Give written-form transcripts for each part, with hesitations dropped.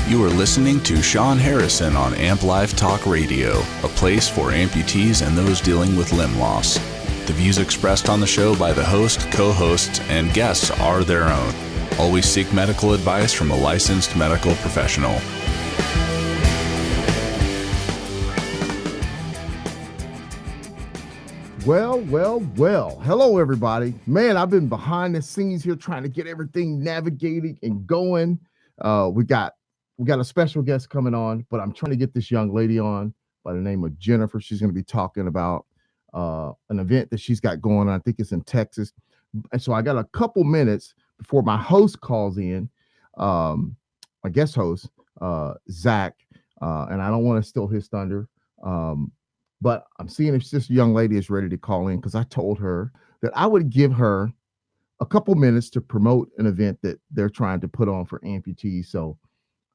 You are listening to Sean Harrison on Amp Life Talk Radio, a place for amputees and those dealing with limb loss. The views expressed on the show by the host, co-hosts, and guests are their own. Always seek medical advice from a licensed medical professional. Well. Hello, everybody. Man, I've been behind the scenes here trying to get everything navigated and going. We got a special guest coming on, but I'm trying to get this young lady on by the name of Jennifer. She's going to be talking about an event that she's got going on. I think it's in Texas. And so I got a couple minutes before my host calls in, my guest host, Zac, and I don't want to steal his thunder. But I'm seeing if this young lady is ready to call in, because I told her that I would give her a couple minutes to promote an event that they're trying to put on for amputees. So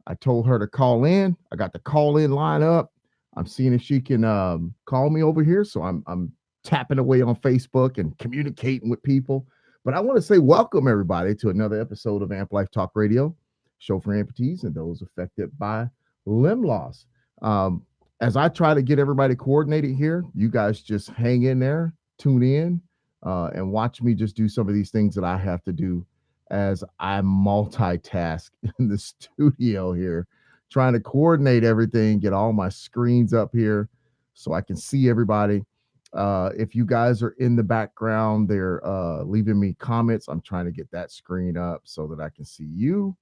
I told her to call in. I got the call in line up. I'm seeing if she can call me over here. So I'm tapping away on Facebook and communicating with people. But I want to say welcome, everybody, to another episode of Amp Life Talk Radio, show for amputees and those affected by limb loss. As I try to get everybody coordinated here, you guys just hang in there, tune in, and watch me just do some of these things that I have to do as I multitask in the studio here, trying to coordinate everything, get all my screens up here so I can see everybody. If you guys are in the background, they're leaving me comments. I'm trying to get that screen up so that I can see you.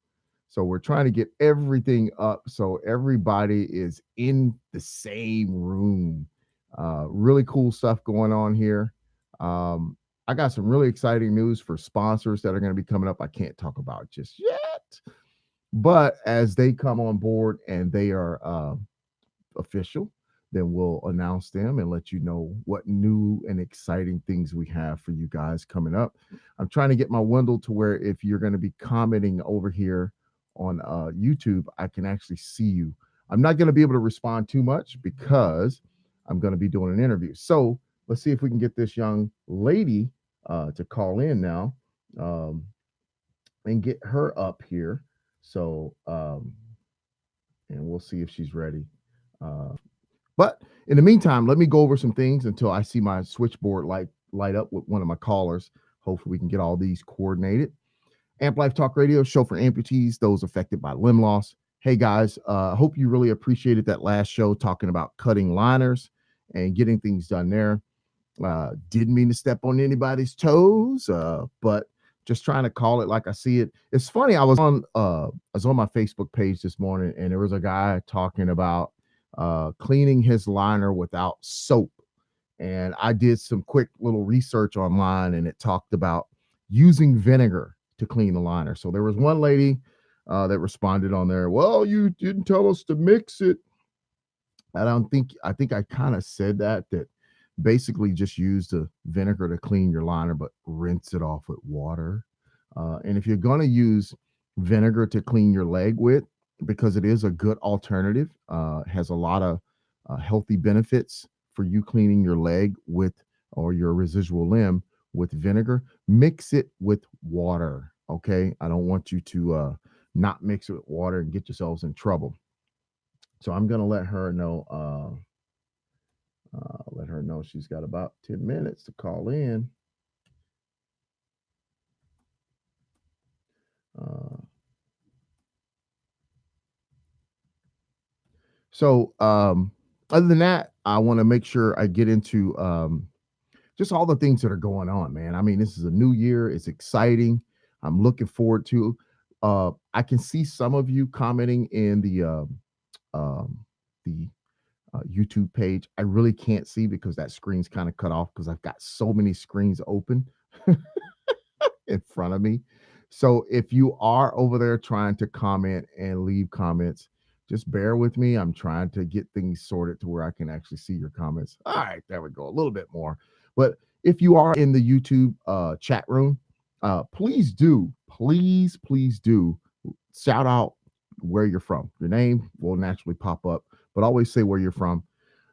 So we're trying to get everything up so everybody is in the same room. Really cool stuff going on here. I got some really exciting news for sponsors that are going to be coming up. I can't talk about just yet, but as they come on board and they are official, then we'll announce them and let you know what new and exciting things we have for you guys coming up. I'm trying to get my window to where if you're going to be commenting over here on YouTube, I can actually see you. I'm not going to be able to respond too much because I'm going to be doing an interview. So let's see if we can get this young lady to call in now and get her up here. So, and we'll see if she's ready. But in the meantime, let me go over some things until I see my switchboard light up with one of my callers. Hopefully we can get all these coordinated. Amp Life Talk Radio, show for amputees, those affected by limb loss. Hey guys, hope you really appreciated that last show talking about cutting liners and getting things done there. Didn't mean to step on anybody's toes, but just trying to call it like I see it. It's funny, I was on my Facebook page this morning and there was a guy talking about cleaning his liner without soap. And I did some quick little research online and it talked about using vinegar to clean the liner. So there was one lady that responded on there, well, you didn't tell us to mix it. I think I kind of said that basically just use the vinegar to clean your liner, but rinse it off with water. And if you're going to use vinegar to clean your leg with, because it is a good alternative, has a lot of healthy benefits for you cleaning your leg with, or your residual limb with vinegar, mix it with water. Okay. I don't want you to not mix it with water and get yourselves in trouble. So I'm going to let her know, she's got about 10 minutes to call in. So other than that, I want to make sure I get into just all the things that are going on, man. I mean, this is a new year. It's exciting. I'm looking forward to. I can see some of you commenting in the YouTube page. I really can't see because that screen's kind of cut off because I've got so many screens open in front of me. So if you are over there trying to comment and leave comments, just bear with me. I'm trying to get things sorted to where I can actually see your comments. All right, there we go. A little bit more. But if you are in the YouTube chat room, please do shout out where you're from. Your name will naturally pop up, but always say where you're from.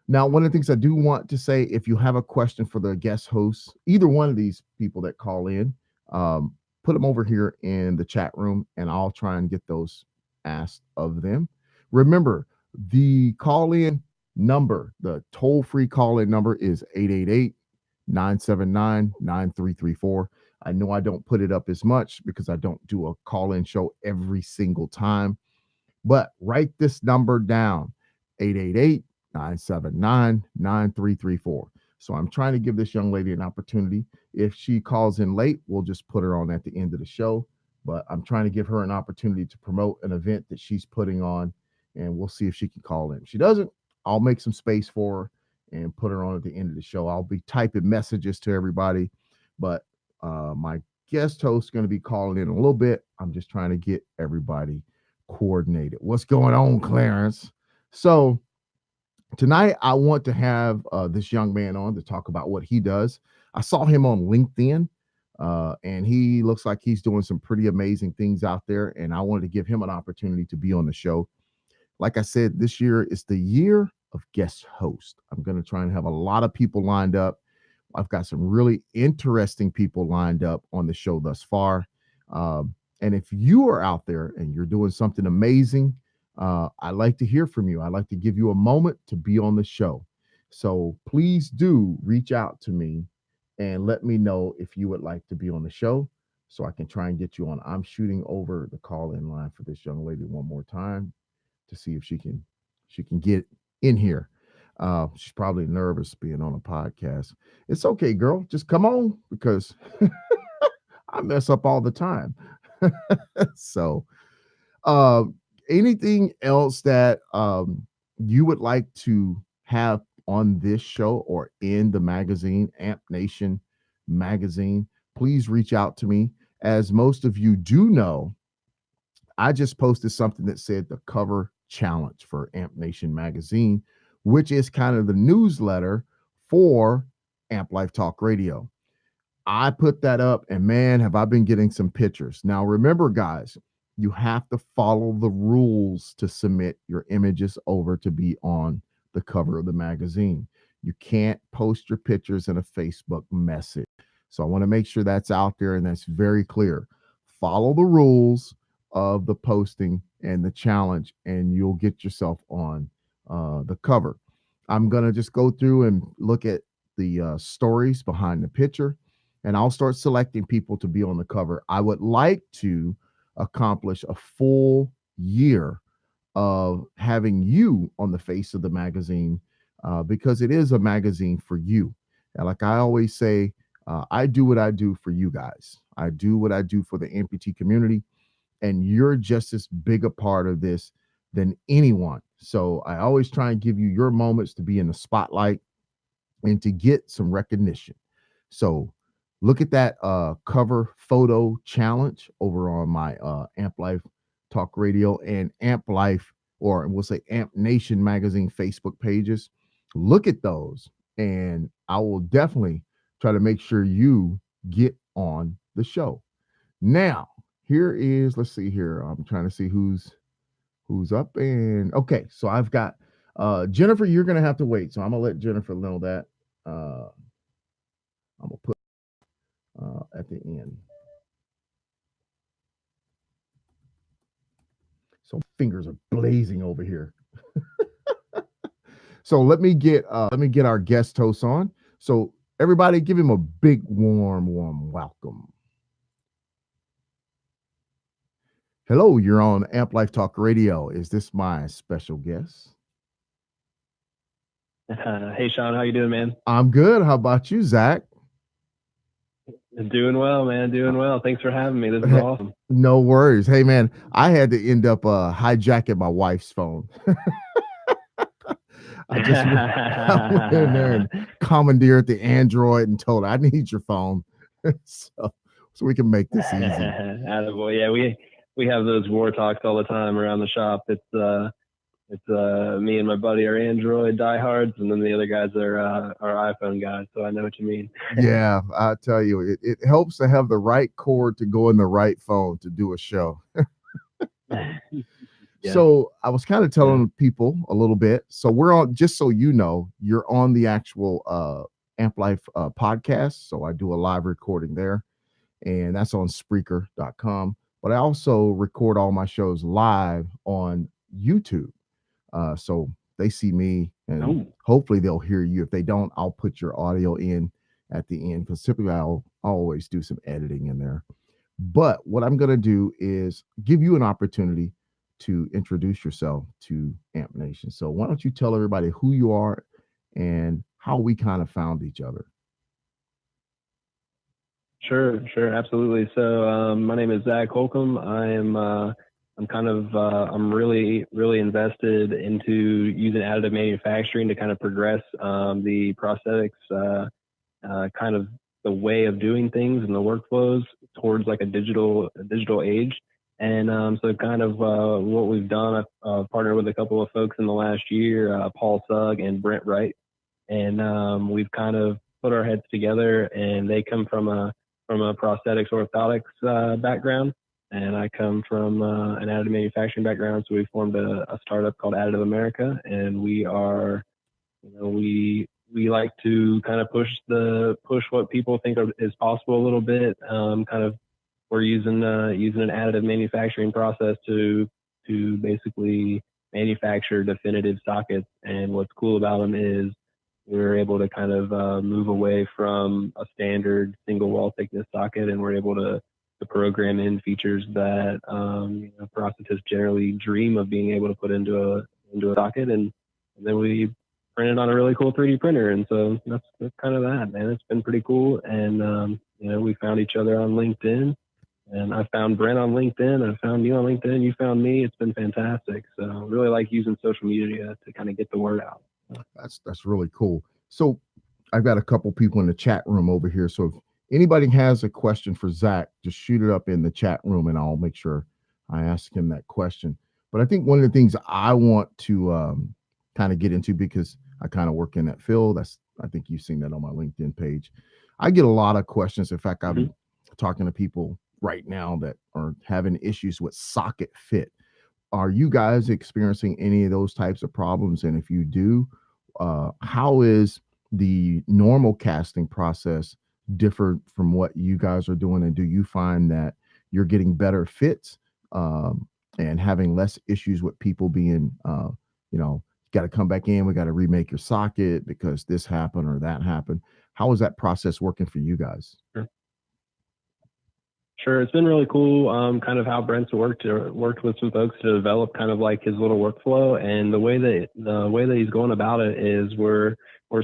Now, one of the things I do want to say, if you have a question for the guest hosts, either one of these people that call in, put them over here in the chat room and I'll try and get those asked of them. Remember, the call-in number, the toll-free call-in number is 888-979-9334. I know I don't put it up as much because I don't do a call-in show every single time, but write this number down, 888-979-9334. So I'm trying to give this young lady an opportunity. If she calls in late, we'll just put her on at the end of the show. But I'm trying to give her an opportunity to promote an event that she's putting on, and we'll see if she can call in. If she doesn't, I'll make some space for her and put her on at the end of the show. I'll be typing messages to everybody, but my guest host is going to be calling in a little bit. I'm just trying to get everybody coordinated. What's going on, Clarence? So tonight I want to have this young man on to talk about what he does. I saw him on LinkedIn, and he looks like he's doing some pretty amazing things out there, and I wanted to give him an opportunity to be on the show. Like I said, this year is the year of guest host. I'm going to try and have a lot of people lined up. I've got some really interesting people lined up on the show thus far. And if you are out there and you're doing something amazing, I'd like to hear from you. I'd like to give you a moment to be on the show. So please do reach out to me and let me know if you would like to be on the show so I can try and get you on. I'm shooting over the call-in line for this young lady one more time to see if she can get in here. She's probably nervous being on a podcast. It's okay, girl. Just come on, because I mess up all the time. So, anything else that you would like to have on this show or in the magazine, Amp Nation magazine, please reach out to me. As most of you do know, I just posted something that said the cover challenge for Amp Nation magazine, which is kind of the newsletter for Amp Life Talk Radio. I put that up, and man, have I been getting some pictures. Now, remember, guys, you have to follow the rules to submit your images over to be on the cover of the magazine. You can't post your pictures in a Facebook message. So I want to make sure that's out there and that's very clear. Follow the rules of the posting and the challenge, and you'll get yourself on the cover. I'm going to just go through and look at the stories behind the picture, and I'll start selecting people to be on the cover. I would like to accomplish a full year of having you on the face of the magazine, because it is a magazine for you. And like I always say, I do what I do for you guys. I do what I do for the amputee community, and you're just as big a part of this than anyone. So I always try and give you your moments to be in the spotlight and to get some recognition. So look at that cover photo challenge over on my Amp Life Talk Radio and Amp Life, or we'll say Amp Nation magazine Facebook pages. Look at those, and I will definitely try to make sure you get on the show. Now, here is, let's see here. I'm trying to see who's up. And okay, so I've got Jennifer. You're gonna have to wait, so I'm gonna let Jennifer know that. I'm gonna put at the end. So fingers are blazing over here. So let me get our guest host on. So everybody, give him a big warm welcome. Hello, you're on Amp Life Talk Radio. Is this my special guest? Hey, Sean, how you doing, man? I'm good. How about you, Zach? Doing well, man. Doing well. Thanks for having me. This is awesome. No worries. Hey, man, I had to end up hijacking my wife's phone. I went in there and commandeered the Android and told her, I need your phone. so we can make this easy. Attaboy. Yeah, we have those war talks all the time around the shop. It's me and my buddy are Android diehards, and then the other guys are iPhone guys. So I know what you mean. Yeah, I tell you, it helps to have the right cord to go in the right phone to do a show. Yeah. So I was kind of telling people a little bit. So we're on, just so you know, you're on the actual Amp Life podcast. So I do a live recording there, and that's on Spreaker.com. but I also record all my shows live on YouTube. So they see me, and Oh, hopefully they'll hear you. If they don't, I'll put your audio in at the end, because typically I'll always do some editing in there. But what I'm going to do is give you an opportunity to introduce yourself to Amp Nation. So why don't you tell everybody who you are and how we kind of found each other? sure, absolutely. So my name is Zac Holcomb. I'm really invested into using additive manufacturing to kind of progress the prosthetics kind of the way of doing things and the workflows towards like a digital age. And so kind of what we've done, I've partnered with a couple of folks in the last year, Paul Sugg and Brent Wright, and we've kind of put our heads together. And they come from a prosthetics orthotics background, and I come from an additive manufacturing background. So we formed a startup called Additive America, and we are, we like to kind of push what people think is possible a little bit. Kind of we're using an additive manufacturing process to basically manufacture definitive sockets. And what's cool about them is we're able to kind of move away from a standard single wall thickness socket, and we're able to program in features that prosthetists generally dream of being able to put into a socket, and then we print it on a really cool 3D printer. And so that's kind of that, man. It's been pretty cool. And we found each other on LinkedIn, and I found Brent on LinkedIn. I found you on LinkedIn. You found me. It's been fantastic. So I really like using social media to kind of get the word out. That's really cool. So I've got a couple people in the chat room over here. So if anybody has a question for Zac, just shoot it up in the chat room and I'll make sure I ask him that question. But I think one of the things I want to kind of get into, because I kind of work in that field, I think you've seen that on my LinkedIn page. I get a lot of questions. In fact, I'm talking to people right now that are having issues with socket fit. Are you guys experiencing any of those types of problems? And if you do, how is the normal casting process different from what you guys are doing? And do you find that you're getting better fits and having less issues with people being, got to come back in, we got to remake your socket because this happened or that happened? How is that process working for you guys? Sure, it's been really cool. Kind of how Brent's worked with some folks to develop kind of like his little workflow, and the way that he's going about it is we're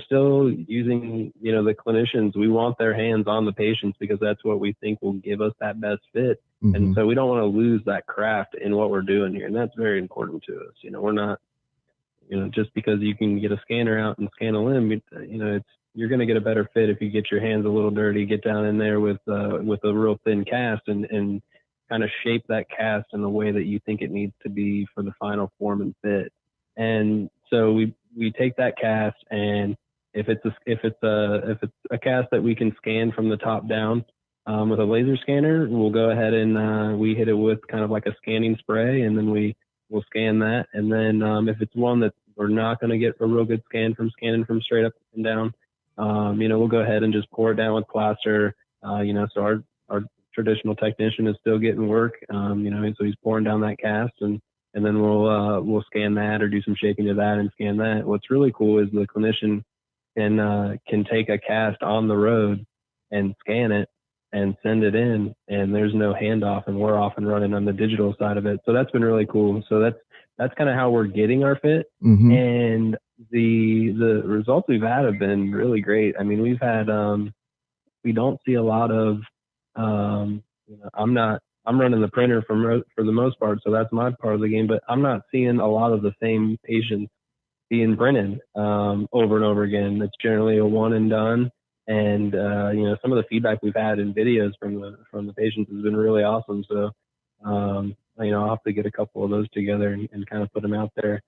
still using the clinicians. We want their hands on the patients because that's what we think will give us that best fit. Mm-hmm. And so we don't want to lose that craft in what we're doing here, and that's very important to us. We're not just because you can get a scanner out and scan a limb, you're going to get a better fit if you get your hands a little dirty, get down in there with a real thin cast and kind of shape that cast in the way that you think it needs to be for the final form and fit. And so we take that cast, and if it's a cast that we can scan from the top down with a laser scanner, we'll go ahead and we hit it with kind of like a scanning spray, and then we'll scan that. And then if it's one that we're not going to get a real good scan from scanning from straight up and down, we'll go ahead and just pour it down with plaster. So our traditional technician is still getting work. So he's pouring down that cast, and then we'll scan that or do some shaping to that and scan that. What's really cool is the clinician can take a cast on the road and scan it and send it in, and there's no handoff, and we're off and running on the digital side of it. So that's been really cool. So that's kind of how we're getting our fit. Mm-hmm. And the results we've had have been really great. I mean, we've had we don't see a lot of I'm running the printer for the most part, so that's my part of the game, but I'm not seeing a lot of the same patients being printed over and over again. It's generally a one and done. And some of the feedback we've had in videos from the patients has been really awesome. So I'll have to get a couple of those together and kind of put them out there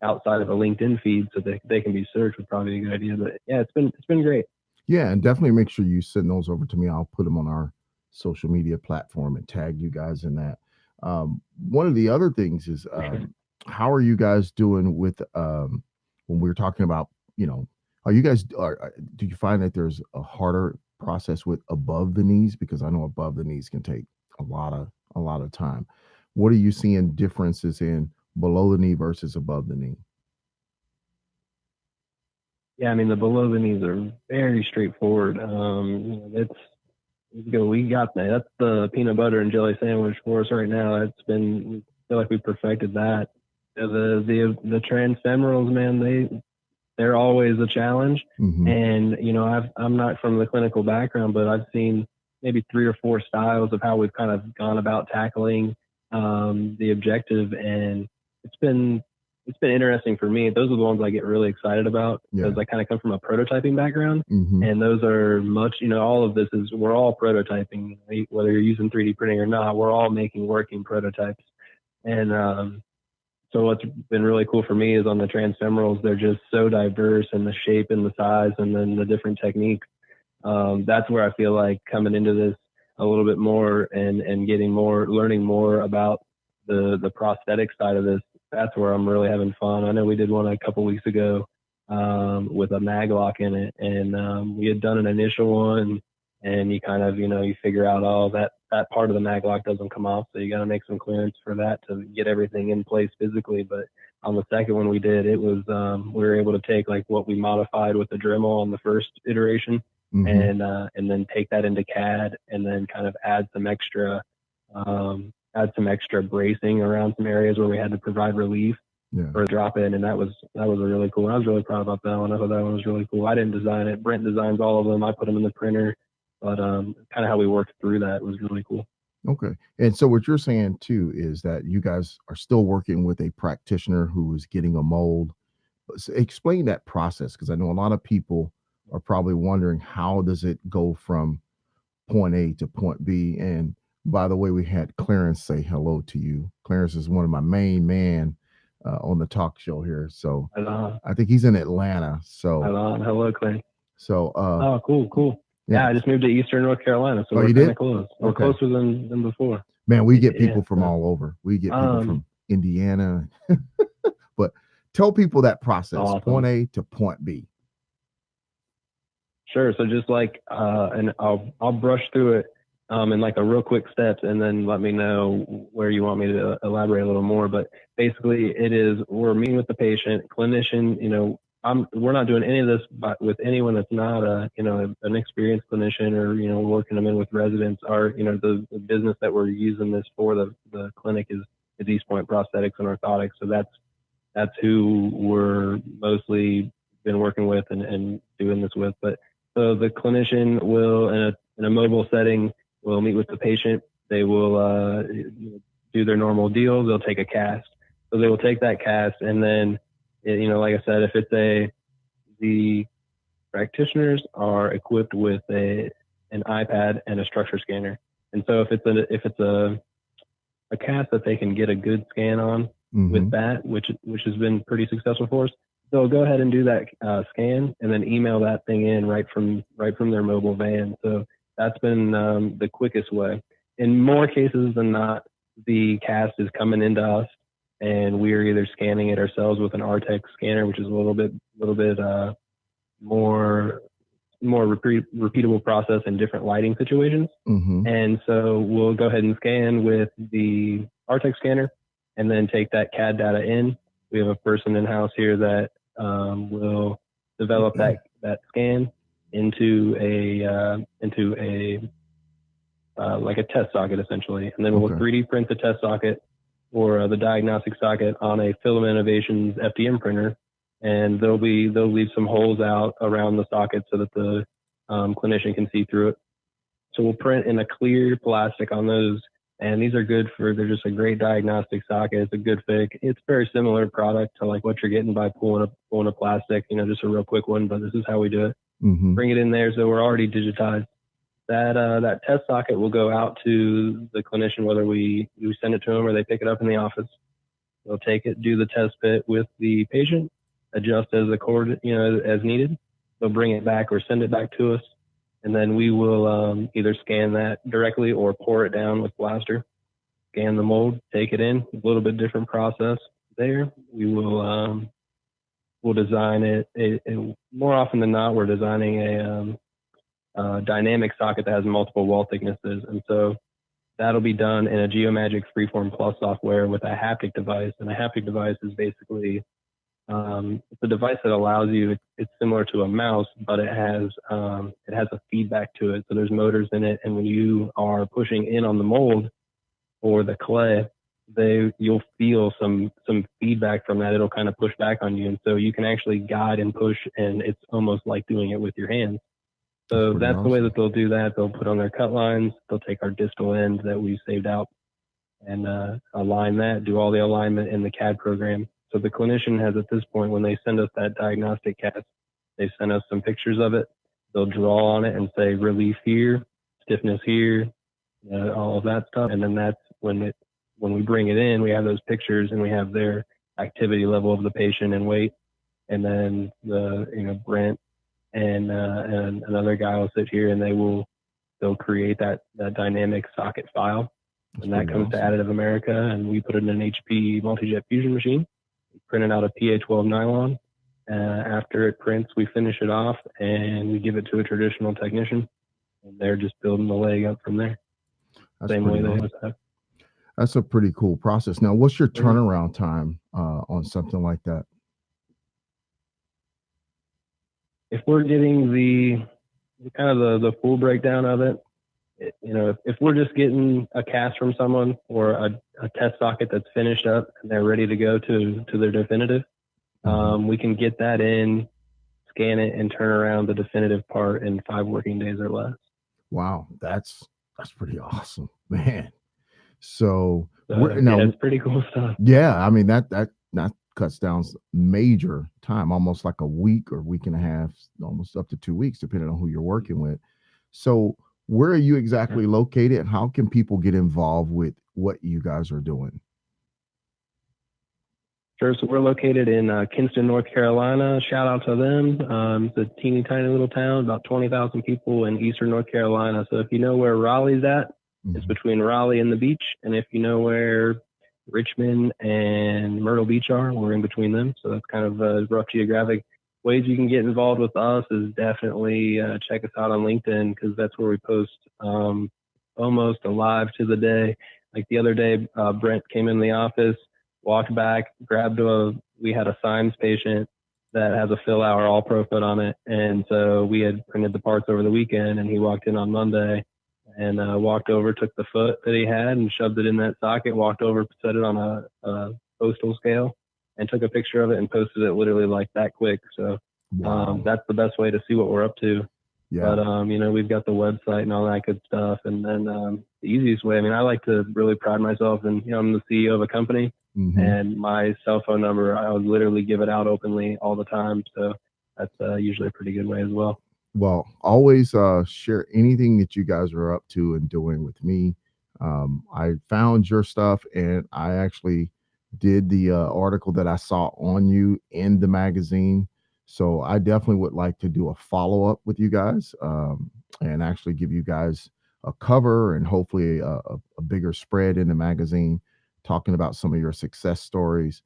outside of a LinkedIn feed so they can be searched would probably be a good idea. But yeah, it's been great. Yeah, and definitely make sure you send those over to me. I'll put them on our social media platform and tag you guys in that. One of the other things is how are you guys doing with when we're talking about, are you guys do you find that there's a harder process with above the knees? Because I know above the knees can take a lot a lot of time. What are you seeing differences in below the knee versus above the knee? Yeah, I mean, the below the knees are very straightforward. We got that. That's the peanut butter and jelly sandwich for us right now. I feel like we perfected that. The transfemorals, man, they're always a challenge. Mm-hmm. And, I'm not from the clinical background, but I've seen maybe 3 or 4 styles of how we've kind of gone about tackling the objective. And it's been interesting for me. Those are the ones I get really excited about because I kind of come from a prototyping background. Mm-hmm. And those are much, all of this we're all prototyping, whether you're using 3D printing or not, we're all making working prototypes. And, so what's been really cool for me is on the transfemorals, they're just so diverse in the shape and the size and then the different techniques. That's where I feel like coming into this a little bit more and learning more about the prosthetic side of this. That's where I'm really having fun. I know we did one a couple weeks ago with a mag lock in it, and we had done an initial one, and you kind of, you figure out all that part of the mag lock doesn't come off. So you got to make some clearance for that to get everything in place physically. But on the second one we did, it was, we were able to take like what we modified with the Dremel on the first iteration and then take that into CAD and then kind of add some extra bracing around some areas where we had to provide relief for a drop in. And that was a really cool. I was really proud about that one. I thought that one was really cool. I didn't design it. Brent designs all of them. I put them in the printer. But kind of how we worked through that was really cool. Okay. And so what you're saying too is that you guys are still working with a practitioner who is getting a mold. So explain that process, because I know a lot of people are probably wondering, how does it go from point A to point B? And by the way, we had Clarence say hello to you. Clarence is one of my main man on the talk show here. So I think he's in Atlanta. So hello, Clarence. So oh, cool. Yeah, I just moved to Eastern North Carolina, so we're kind of close. We're closer than before. Man, we get people from all over. We get people from Indiana. But tell people that process, point A to point B. Sure. So just like, and I'll brush through it in like a real quick steps, and then let me know where you want me to elaborate a little more. But basically, we're meeting with the patient, clinician. We're not doing any of this with anyone that's not an experienced clinician or, working them in with residents. The business that we're using this for, the clinic is East Point Prosthetics and Orthotics. So that's who we're mostly been working with and doing this with. But so the clinician will, in a mobile setting, will meet with the patient. They will do their normal deal. They'll take a cast. So they will take that cast, and then, like I said, if the practitioners are equipped with an iPad and a structure scanner. And so if it's a cast that they can get a good scan on with that, which has been pretty successful for us, they'll go ahead and do that scan and then email that thing in right from their mobile van. So that's been the quickest way. In more cases than not, the cast is coming into us, and we are either scanning it ourselves with an RTEC scanner, which is a little bit more repeatable process in different lighting situations. And so we'll go ahead and scan with the RTEC scanner, and then take that CAD data in. We have a person in house here that will develop that scan into a like a test socket essentially, and then we'll 3D print the test socket or the diagnostic socket on a Filament Innovations FDM printer, and they'll leave some holes out around the socket so that the clinician can see through it. So we'll print in a clear plastic on those, and they're just a great diagnostic socket. It's a good fit. It's a very similar product to like what you're getting by pulling a plastic, just a real quick one, but this is how we do it. Bring it in there, so we're already digitized. That test socket will go out to the clinician, whether we send it to them or they pick it up in the office. They'll take it, do the test fit with the patient, adjust as as needed. They'll bring it back or send it back to us, and then we will either scan that directly or pour it down with blaster. Scan the mold, take it in. A little bit different process there. We will we'll design it. More often than not, we're designing a dynamic socket that has multiple wall thicknesses, and so that'll be done in a Geomagic Freeform Plus software with a haptic device. And a haptic device is basically it's a device that allows you. It's similar to a mouse, but it has a feedback to it. So there's motors in it, and when you are pushing in on the mold or the clay, you'll feel some feedback from that. It'll kind of push back on you, and so you can actually guide and push, and it's almost like doing it with your hands. So that's the way that they'll do that. They'll put on their cut lines. They'll take our distal end that we saved out and align that, do all the alignment in the CAD program. So the clinician has, at this point, when they send us that diagnostic cast, they send us some pictures of it. They'll draw on it and say relief here, stiffness here, all of that stuff. And then that's when we bring it in, we have those pictures and we have their activity level of the patient and weight. And then Brent and another guy will sit here and they'll create that dynamic socket file. And that comes to Additive America, and we put it in an HP multi-jet fusion machine, print it out of PA12 nylon. After it prints, we finish it off and we give it to a traditional technician, and they're just building the leg up from there. Same way they always have. That's a pretty cool process. Now, what's your turnaround time on something like that? If we're getting the full breakdown of it, if we're just getting a cast from someone or a test socket that's finished up and they're ready to go to their definitive, we can get that in, scan it, and turn around the definitive part in 5 working days or less. Wow, that's pretty awesome, man. So it's pretty cool stuff. Yeah, I mean that cuts down major time, almost like a week or week and a half, almost up to 2 weeks, depending on who you're working with. So where are you exactly located, and how can people get involved with what you guys are doing? Sure. So we're located in Kinston, North Carolina. Shout out to them. It's a teeny tiny little town, about 20,000 people in eastern North Carolina. So if you know where Raleigh's at, it's between Raleigh and the beach. And if you know where Richmond and Myrtle Beach are, we're in between them. So that's kind of a rough geographic. Ways you can get involved with us is definitely check us out on LinkedIn, because that's where we post almost alive to the day. Like the other day, Brent came in the office, walked back, we had a Symes patient that has a fill hour all pro foot on it. And so we had printed the parts over the weekend, and he walked in on Monday and walked over, took the foot that he had and shoved it in that socket, walked over, set it on a postal scale, and took a picture of it and posted it literally like that quick. So that's the best way to see what we're up to. Yeah. But, we've got the website and all that good stuff. And then the easiest way, I like to really pride myself in, I'm the CEO of a company, and my cell phone number, I would literally give it out openly all the time. So that's usually a pretty good way as well. Well, always share anything that you guys are up to and doing with me. I found your stuff, and I actually did the article that I saw on you in the magazine. So I definitely would like to do a follow-up with you guys and actually give you guys a cover and hopefully a bigger spread in the magazine, talking about some of your success stories.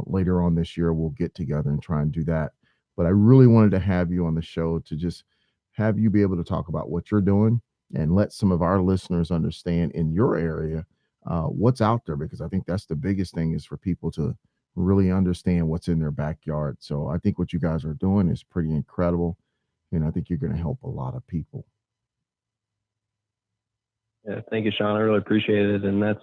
Later on this year, we'll get together and try and do that. But I really wanted to have you on the show to just have you be able to talk about what you're doing and let some of our listeners understand in your area what's out there, because I think that's the biggest thing, is for people to really understand what's in their backyard. So I think what you guys are doing is pretty incredible, and I think you're going to help a lot of people. Yeah, thank you, Sean. I really appreciate it. And that's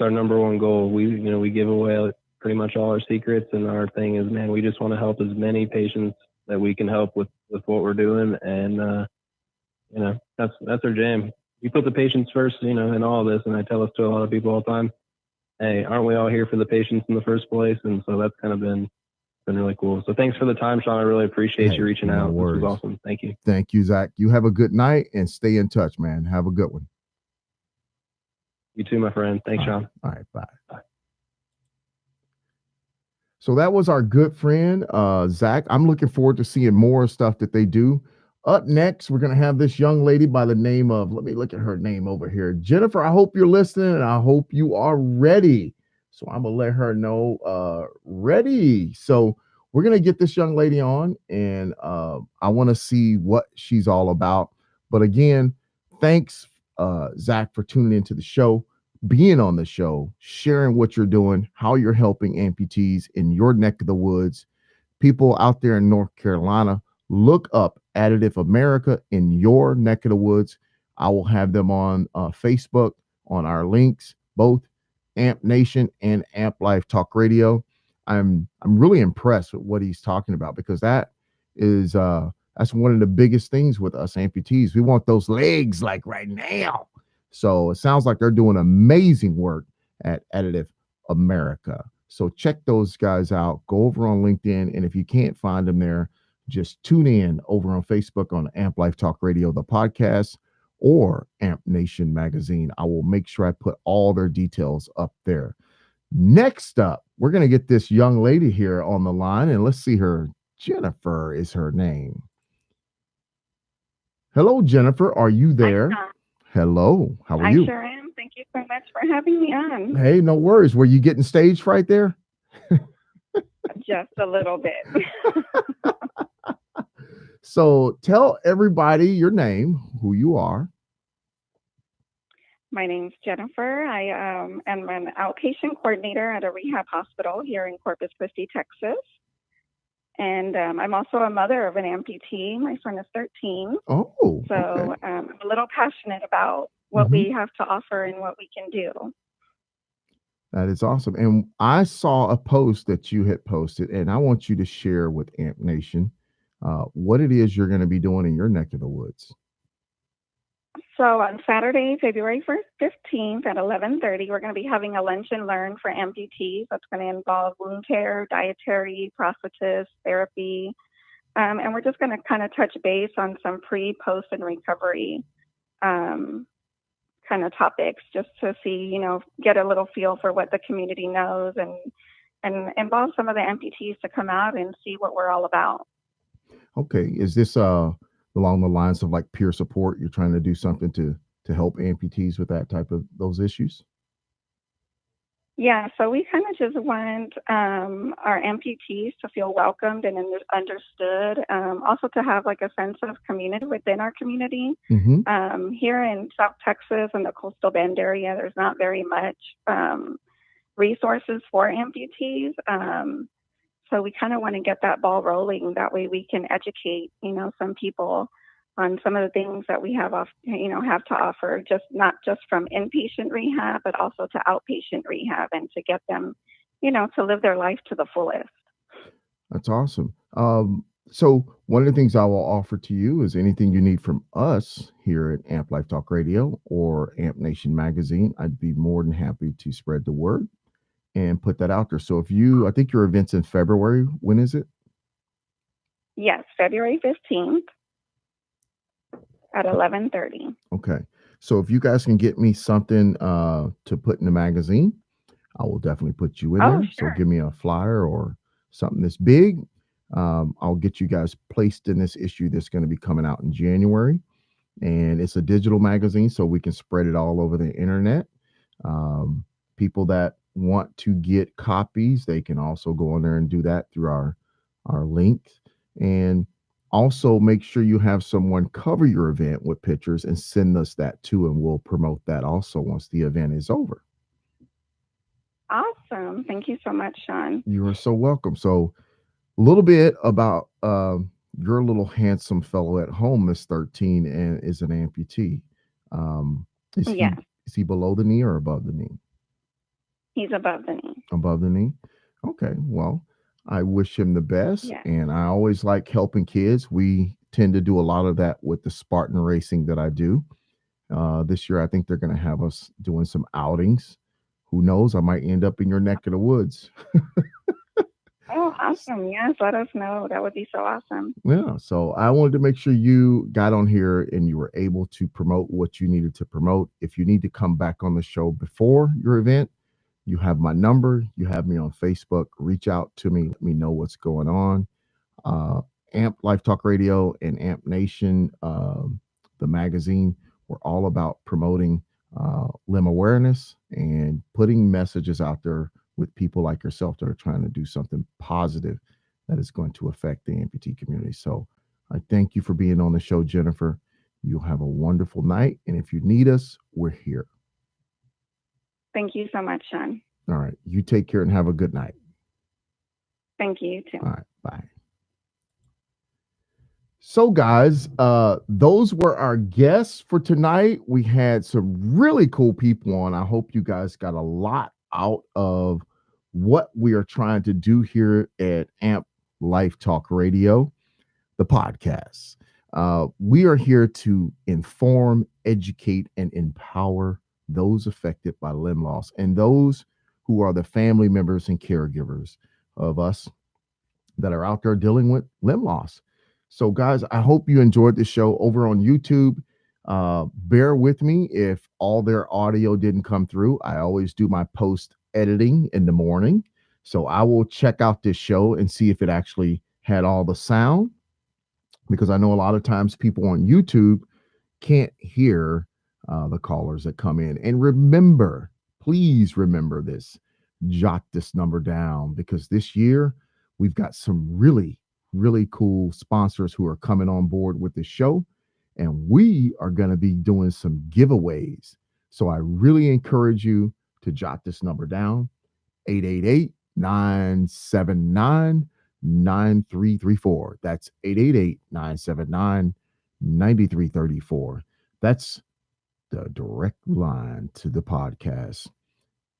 our number one goal. We give away pretty much all our secrets, and our thing is, man, we just want to help as many patients that we can help with what we're doing. And, that's our jam. We put the patients first, in all of this. And I tell this to a lot of people all the time, hey, aren't we all here for the patients in the first place? And so that's kind of been really cool. So thanks for the time, Sean. I really appreciate you reaching out. This was awesome. Thank you. Thank you, Zach. You have a good night and stay in touch, man. Have a good one. You too, my friend. Thanks, Sean. All right. Bye. Bye. So that was our good friend, Zach. I'm looking forward to seeing more stuff that they do. Up next, we're going to have this young lady by the name of, let me look at her name over here. Jennifer, I hope you're listening, and I hope you are ready. So I'm going to let her know, ready. So we're going to get this young lady on, and I want to see what she's all about. But again, thanks Zac, for tuning into the show, being on the show, sharing what you're doing, how you're helping amputees in your neck of the woods. People out there in North Carolina, look up Additive America in your neck of the woods. I will have them on Facebook, on our links, both Amp Nation and Amp Life Talk Radio. I'm really impressed with what he's talking about, because that's one of the biggest things with us amputees. We want those legs like right now. So it sounds like they're doing amazing work at Additive America. So check those guys out. Go over on LinkedIn. And if you can't find them there, just tune in over on Facebook on Amp Life Talk Radio, the podcast, or Amp Nation magazine. I will make sure I put all their details up there. Next up, we're going to get this young lady here on the line, and let's see her. Jennifer is her name. Hello, Jennifer. Are you there? Hello. How are you? I sure am. Thank you so much for having me on. Hey, no worries. Were you getting stage fright there? Just a little bit. So tell everybody your name, who you are. My name's Jennifer. I am an outpatient coordinator at a rehab hospital here in Corpus Christi, Texas. And I'm also a mother of an amputee. My son is 13. Oh, so okay. I'm a little passionate about what we have to offer and what we can do. That is awesome. And I saw a post that you had posted, and I want you to share with Amp Nation what it is you're going to be doing in your neck of the woods. So on Saturday, February 15th at 11:30, we're going to be having a lunch and learn for amputees. That's going to involve wound care, dietary, prosthetist, therapy. And we're just going to kind of touch base on some pre, post, and recovery kind of topics, just to see, get a little feel for what the community knows, and involve some of the amputees to come out and see what we're all about. Okay. Is this along the lines of like peer support? You're trying to do something to help amputees with that type of those issues? Yeah, so we kind of just want our amputees to feel welcomed and understood. Also to have like a sense of community within our community. Mm-hmm. Here in South Texas and the Coastal Bend area, there's not very much resources for amputees. So we kind of want to get that ball rolling. That way we can educate, some people on some of the things that we have to offer, not just from inpatient rehab, but also to outpatient rehab, and to get them, to live their life to the fullest. That's awesome. So one of the things I will offer to you is anything you need from us here at Amp Life Talk Radio or Amp Nation magazine. I'd be more than happy to spread the word and put that out there. So I think your event's in February. When is it? Yes, February 15th at 11:30. Okay. So if you guys can get me something to put in the magazine, I will definitely put you in there. Sure. So give me a flyer or something that's big. I'll get you guys placed in this issue that's going to be coming out in January. And it's a digital magazine, so we can spread it all over the internet. People that want to get copies, they can also go on there and do that through our link. And also make sure you have someone cover your event with pictures and send us that too, and we'll promote that also once the event is over. Awesome. Thank you so much, Sean. You are so welcome. So a little bit about your little handsome fellow at home, Miss 13, and is an amputee. Is he below the knee or above the knee? He's above the knee. Above the knee? Okay. Well, I wish him the best. Yeah. And I always like helping kids. We tend to do a lot of that with the Spartan racing that I do. This year, I think they're going to have us doing some outings. Who knows? I might end up in your neck of the woods. Oh, awesome. Yes, let us know. That would be so awesome. Yeah. So I wanted to make sure you got on here and you were able to promote what you needed to promote. If you need to come back on the show before your event, you have my number. You have me on Facebook. Reach out to me. Let me know what's going on. Amp Life Talk Radio and Amp Nation, the magazine, we're all about promoting limb awareness and putting messages out there with people like yourself that are trying to do something positive that is going to affect the amputee community. So I thank you for being on the show, Jennifer. You'll have a wonderful night. And if you need us, we're here. Thank you so much, Sean. All right. You take care and have a good night. Thank you, too. All right. Bye. So, guys, those were our guests for tonight. We had some really cool people on. I hope you guys got a lot out of what we are trying to do here at AMP Life Talk Radio, the podcast. We are here to inform, educate, and empower those affected by limb loss and those who are the family members and caregivers of us that are out there dealing with limb loss. So, guys, I hope you enjoyed the show over on YouTube. Bear with me if all their audio didn't come through. I always do my post editing in the morning. So I will check out this show and see if it actually had all the sound, because I know a lot of times people on YouTube can't hear the callers that come in. And remember, please remember this, jot this number down, because this year we've got some really cool sponsors who are coming on board with the show, and we are going to be doing some giveaways. So I really encourage you to jot this number down, 888-979-9334. That's 888-979-9334. That's the direct line to the podcast.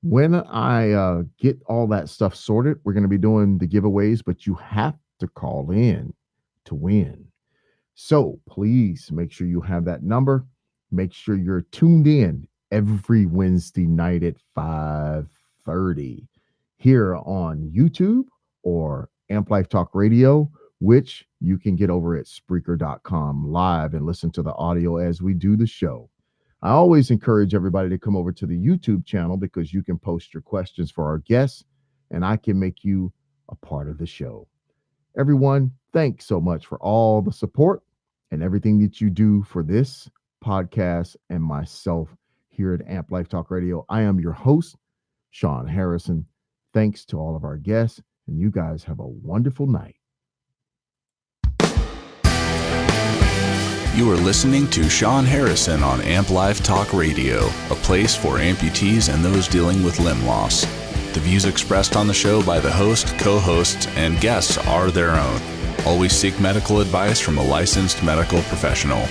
When I get all that stuff sorted, we're going to be doing the giveaways, but you have to call in to win. So please make sure you have that number. Make sure you're tuned in every Wednesday night at 5:30 here on YouTube or Amp Life Talk Radio, which you can get over at Spreaker.com live and listen to the audio as we do the show. I always encourage everybody to come over to the YouTube channel, because you can post your questions for our guests and I can make you a part of the show. Everyone, thanks so much for all the support and everything that you do for this podcast and myself here at Amp Life Talk Radio. I am your host, Sean Harrison. Thanks to all of our guests, and you guys have a wonderful night. You are listening to Sean Harrison on Amp Life Talk Radio, a place for amputees and those dealing with limb loss. The views expressed on the show by the host, co-hosts, and guests are their own. Always seek medical advice from a licensed medical professional.